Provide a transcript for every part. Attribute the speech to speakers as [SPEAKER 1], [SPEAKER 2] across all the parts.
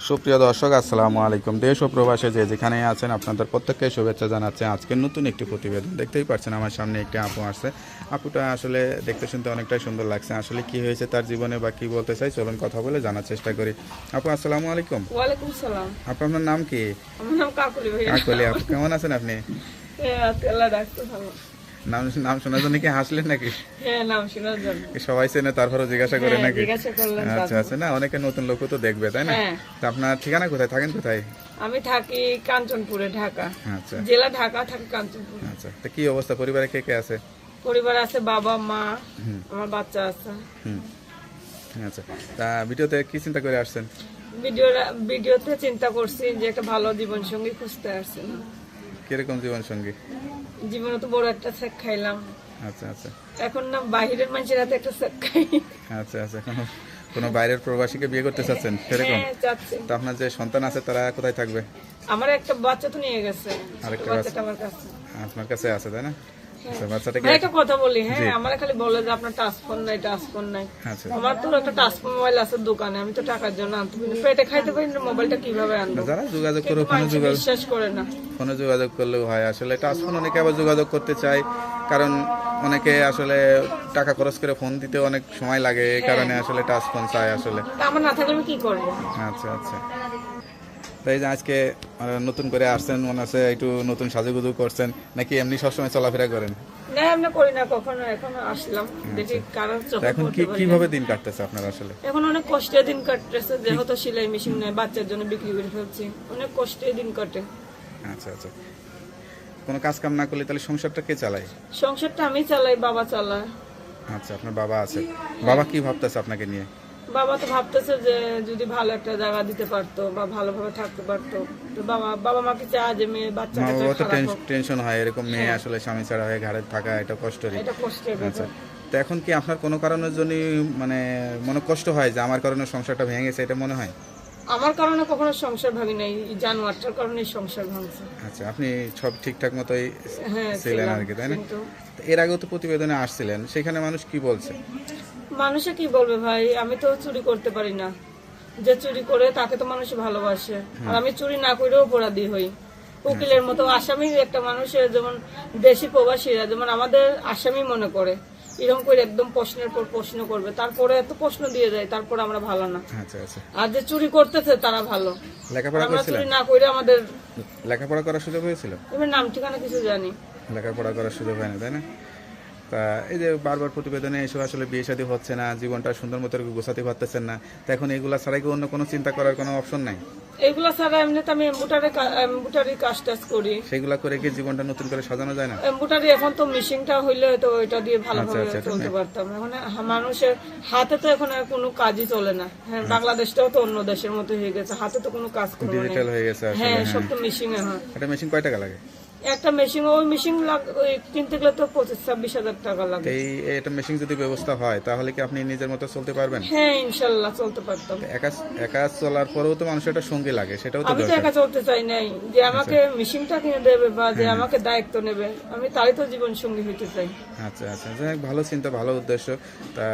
[SPEAKER 1] সুপ্রিয় দর্শক, আসসালামু আলাইকুম। দেশ ও প্রবাসে যে যেখানে আছেন আপনাদের প্রত্যেককে শুভেচ্ছা জানাচ্ছে। আজকের নতুন একটি প্রতিবেদন দেখতেই পাচ্ছেন, আমার সামনে একটি আপু আসছে। আপুটা আসলে দেখতে শুনতে অনেকটাই সুন্দর লাগছে। আসলে কি হয়েছে তার জীবনে বা কি বলতে চাই, চলুন কথা বলে জানার চেষ্টা করি। আপু আসসালামু আলাইকুম।
[SPEAKER 2] ওয়ালাইকুম সালাম।
[SPEAKER 1] আপু আপনার নাম কি?
[SPEAKER 2] আমার নাম কাকুলি ভাইয়া।
[SPEAKER 1] কাকলি আপু, কেমন আছেন আপনি?
[SPEAKER 2] আল্লাহ ডাকতে ভালো।
[SPEAKER 1] নাম নাম শোনার জন্য কি হাসলেন নাকি?
[SPEAKER 2] হ্যাঁ, নাম শোনার জন্য।
[SPEAKER 1] কি সবাই চেনে তারপরও জিজ্ঞাসা করে নাকি?
[SPEAKER 2] জিজ্ঞাসা করলেন।
[SPEAKER 1] আচ্ছা আচ্ছা, না অনেকে নতুন লোকও তো দেখবে, তাই না?
[SPEAKER 2] হ্যাঁ।
[SPEAKER 1] তা আপনার ঠিকানা কোথায়, থাকেন কোথায়?
[SPEAKER 2] আমি থাকি কাঞ্চনপুরে, ঢাকা।
[SPEAKER 1] আচ্ছা
[SPEAKER 2] জেলা ঢাকা, থাকি কাঞ্চনপুর।
[SPEAKER 1] আচ্ছা, তা কি অবস্থা, পরিবারে কে কে আছে?
[SPEAKER 2] পরিবার আছে, বাবা মা, আমার বাচ্চা আছে।
[SPEAKER 1] হুম, আচ্ছা। তা ভিডিওতে কি চিন্তা করে আসছেন?
[SPEAKER 2] ভিডিওতে চিন্তা করছি যে একটা ভালো জীবন সঙ্গী খুঁজতে আসছি।
[SPEAKER 1] কিরকম জীবন সঙ্গী?
[SPEAKER 2] জীবনে তো বড় একটা সেক খাইলাম,
[SPEAKER 1] আচ্ছা আচ্ছা
[SPEAKER 2] এখন না বাহিরের মানুষের হাতে একটা সেক খাই।
[SPEAKER 1] আচ্ছা আচ্ছা, কোনো বাইরের প্রবাসীকে বিয়ে করতে চাচ্ছেন সেরকম?
[SPEAKER 2] হ্যাঁ, চাচ্ছি।
[SPEAKER 1] তো আপনার যে সন্তান আছে তারা কোথায় থাকবে?
[SPEAKER 2] আমার একটা বাচ্চা তো নিয়ে গেছে,
[SPEAKER 1] আরেকটা
[SPEAKER 2] বাচ্চাটা আমার কাছে।
[SPEAKER 1] আপনার কাছে আছে, তাই না? আচ্ছা, বাচ্চাটাকে
[SPEAKER 2] একটা কথা বলি, হ্যাঁ, আমার খালি বলে যে আপনার টাচ ফোন নাই।
[SPEAKER 1] আচ্ছা,
[SPEAKER 2] আমার তো একটা টাচ মোবাইল আছে দোকানে, আমি তো টাকার জন্য আনতে পারি না। পেটে খাইতে পারি না, মোবাইলটা কিভাবে আনবো?
[SPEAKER 1] যারা যোগাযোগ করে
[SPEAKER 2] কিন্তু মানুষ বিশ্বাস করে না।
[SPEAKER 1] ফোনে যোগাযোগ করলেও হয়। আসলে টাচফোন অনেকে আবার যোগাযোগ করতে চায়, কারণ অনেকে আসলে টাকা খরচ করে ফোন দিতে অনেক সময় লাগে, এই কারণে আসলে টাচফোন চায় আসলে।
[SPEAKER 2] তা আমার না থাকলে আমি কি করবো?
[SPEAKER 1] আচ্ছা আচ্ছা, তাই যে আজকে নতুন করে আসছেন, মনে আছে একটু নতুন সাজুগুজু করছেন নাকি এমনি সবসময় চলাফেরা করেন?
[SPEAKER 2] না, এমনি করি না কখনো, এখন আসলাম দেখি কারোর
[SPEAKER 1] তা
[SPEAKER 2] চোখে
[SPEAKER 1] এখন
[SPEAKER 2] পড়তে পারি না।
[SPEAKER 1] কিভাবে দিন কাটতেছে আপনার আসলে?
[SPEAKER 2] এখন অনেক কষ্টে দিন কাটতেছে, যেহেতু সেলাই মেশিন নেই, বাচ্চার জন্য বিক্রি করে ফেলছি, অনেক কষ্টে দিন কাটে।
[SPEAKER 1] আচ্ছা আচ্ছা, কোনো কাজ কাম না করলে তাহলে সংসারটা কে চালায়?
[SPEAKER 2] সংসারটা আমি চালাই, বাবা চালায়।
[SPEAKER 1] আচ্ছা, আপনার বাবা আছে। বাবা কি ভাবতেছে আপনাকে নিয়ে?
[SPEAKER 2] বাবা তো ভাবতেছে যে যদি ভালো একটা জায়গা দিতে পারতো বা ভালোভাবে থাকতে পারতো, তো বাবা মাকে চায় যে মেয়ে বাচ্চা
[SPEAKER 1] মা
[SPEAKER 2] কাচ্চা
[SPEAKER 1] বাবা তো
[SPEAKER 2] খারাপ হোক।
[SPEAKER 1] টেনশন হয়, এরকম মেয়ে আসলে স্বামী ছাড়া হয়ে ঘাড়ে থাকা এটা কষ্টেরই।
[SPEAKER 2] এটা কষ্টের
[SPEAKER 1] আচ্ছা,
[SPEAKER 2] ব্যাপার।
[SPEAKER 1] তো এখন কি আপনার কোনো কারণের জন্য মানে মনে কষ্ট হয় যে আমার কারণে সংসারটা ভেঙে গেছে, এটা মনে হয়?
[SPEAKER 2] আমার কারণে কখনো সংসার ভাঙি নাই, এই জানোয়ারটার কারণে সংসার ভাঙছে।
[SPEAKER 1] আচ্ছা, আপনি সব ঠিকঠাক মতোই
[SPEAKER 2] হ্যাঁ,
[SPEAKER 1] ছিলেন
[SPEAKER 2] ছিলাম,
[SPEAKER 1] আর কি, তাই না?
[SPEAKER 2] কিন্তু
[SPEAKER 1] তো এর আগেও তো প্রতিবেদনে আসছিলেন, সেখানে মানুষ কি বলছে?
[SPEAKER 2] মানুষে কি বলবে ভাই, আমি তো চুরি করতে পারি না, যে চুরি করে তাকে তো মানুষ ভালোবাসে, আর আমি চুরি না করেও অপরাধী হই। উকিলের মতো আসামি একটা মানুষের, যেমন দেশি প্রবাসীরা যেমন আমাদের আসামি মনে করে, এরকম করে একদম প্রশ্নের পর প্রশ্ন করবে, তারপরে এত প্রশ্ন দিয়ে যায়, তারপর আমরা ভালো না।
[SPEAKER 1] আচ্ছা আচ্ছা,
[SPEAKER 2] আর যে চুরি করতেছে তারা ভালো,
[SPEAKER 1] লেখাপড়া
[SPEAKER 2] আমরা
[SPEAKER 1] করেছিলেন?
[SPEAKER 2] চুরি না করে আমাদের
[SPEAKER 1] লেখাপড়া করার সুযোগ হয়েছিল?
[SPEAKER 2] এবার নাম ঠিকানা কিছু জানি।
[SPEAKER 1] লেখাপড়া করার সুযোগ হয় না, তাই না? তা এই যে বারবার প্রতিবেদনে এসে আসলে বিয়ে শাদী হচ্ছে না, জীবনটা সুন্দর মতো গোছাতে পারতেছেন না, তো এখন এগুলা ছাড়াই কি অন্য কোনো চিন্তা করার কোনো অপশন নাই?
[SPEAKER 2] এগুলা ছাড়া এমনিতে আমি এম্বুটারি কাজ টাজ করি।
[SPEAKER 1] সেগুলা করে কি জীবনটা নতুন করে সাজানো যায় না?
[SPEAKER 2] এম্বুটারি এখন তো মেশিনটা হইলে তো এটা দিয়ে ভালোভাবে
[SPEAKER 1] আচ্ছা, আচ্ছা,
[SPEAKER 2] চলতে পারতাম। এখন মানুষের হাতে তো এখন আর কোনো কাজই চলে না। হ্যাঁ, বাংলাদেশটাও তো অন্য দেশের মতো হয়ে গেছে, হাতে তো কোনো কাজ করবো না।
[SPEAKER 1] ডিজিটাল হয়ে গেছে আসলে।
[SPEAKER 2] হ্যাঁ,
[SPEAKER 1] হ্যাঁ,
[SPEAKER 2] সব তো মেশিনে হয়।
[SPEAKER 1] একটা মেশিন কয় টাকা লাগে?
[SPEAKER 2] একটা মেশিন, ওই মেশিন কিনতে গেলে তো 25-26 হাজার টাকা লাগে।
[SPEAKER 1] এই এটা মেশিন যদি ব্যবস্থা হয় তাহলে কি আপনি নিজের মতো চলতে পারবেন?
[SPEAKER 2] হ্যাঁ, ইনশাল্লাহ চলতে পারতাম।
[SPEAKER 1] একা একা চলার পরেও তো মানুষের একটা সঙ্গী লাগে, সেটাও তো
[SPEAKER 2] আমি তো
[SPEAKER 1] দরকার।
[SPEAKER 2] একা চলতে চাই নাই, যে আমাকে মেশিনটা কিনে দেবে বা যে আমাকে দায়িত্ব নেবে, আমি তারই তো জীবন সঙ্গী হইতে চাই।
[SPEAKER 1] আচ্ছা আচ্ছা, যাই হোক, ভালো চিন্তা, ভালো উদ্দেশ্য। তা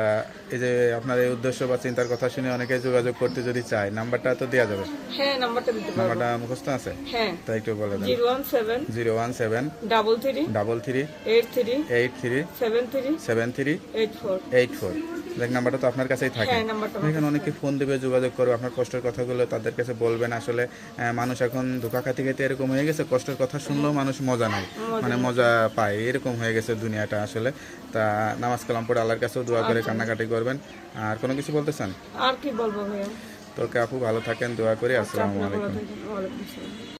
[SPEAKER 1] এই যে আপনার এই উদ্দেশ্য বা চিন্তার কথা শুনে অনেকে যোগাযোগ করতে যদি চায়, নাম্বারটা তো দেওয়া যাবে?
[SPEAKER 2] হ্যাঁ, নাম্বারটা দিতে পারবো।
[SPEAKER 1] নাম্বারটা মুখস্থ আছে?
[SPEAKER 2] হ্যাঁ,
[SPEAKER 1] তাই একটু বলে দেন।
[SPEAKER 2] 017
[SPEAKER 1] 017
[SPEAKER 2] 33
[SPEAKER 1] 33
[SPEAKER 2] 83
[SPEAKER 1] 83
[SPEAKER 2] 73
[SPEAKER 1] 73
[SPEAKER 2] 84।
[SPEAKER 1] 84। দেখ, নাম্বারটা তো আপনার কাছেই থাকে।
[SPEAKER 2] হ্যাঁ, নাম্বারটা আমার
[SPEAKER 1] এখানে অনেকে ফোন দেবে, যোগাযোগ করবে, আপনার কষ্টের কথাগুলো তাদের কাছে বলবেন। আসলে মানুষ এখন ধোঁকা খাতে খেতে এরকম হয়ে গেছে, কষ্টের কথা শুনলেও মানুষ মজা নেয়, মানে মজা পায়, এরকম হয়ে গেছে দুনিয়াটা আসলে। তা নামাজ কালাম পড়ে আল্লাহর কাছেও দোয়া করে কান্নাকাটি করবেন। আর কোনো কিছু বলতে চান?
[SPEAKER 2] আর কি বলবো ভাইয়া?
[SPEAKER 1] তোকে আপু ভালো থাকেন, দোয়া করি। আসসালামু
[SPEAKER 2] আপনার ভালো
[SPEAKER 1] আলাইকুম।
[SPEAKER 2] থাকবেন। ওয়ালাইকুম আসসালাম।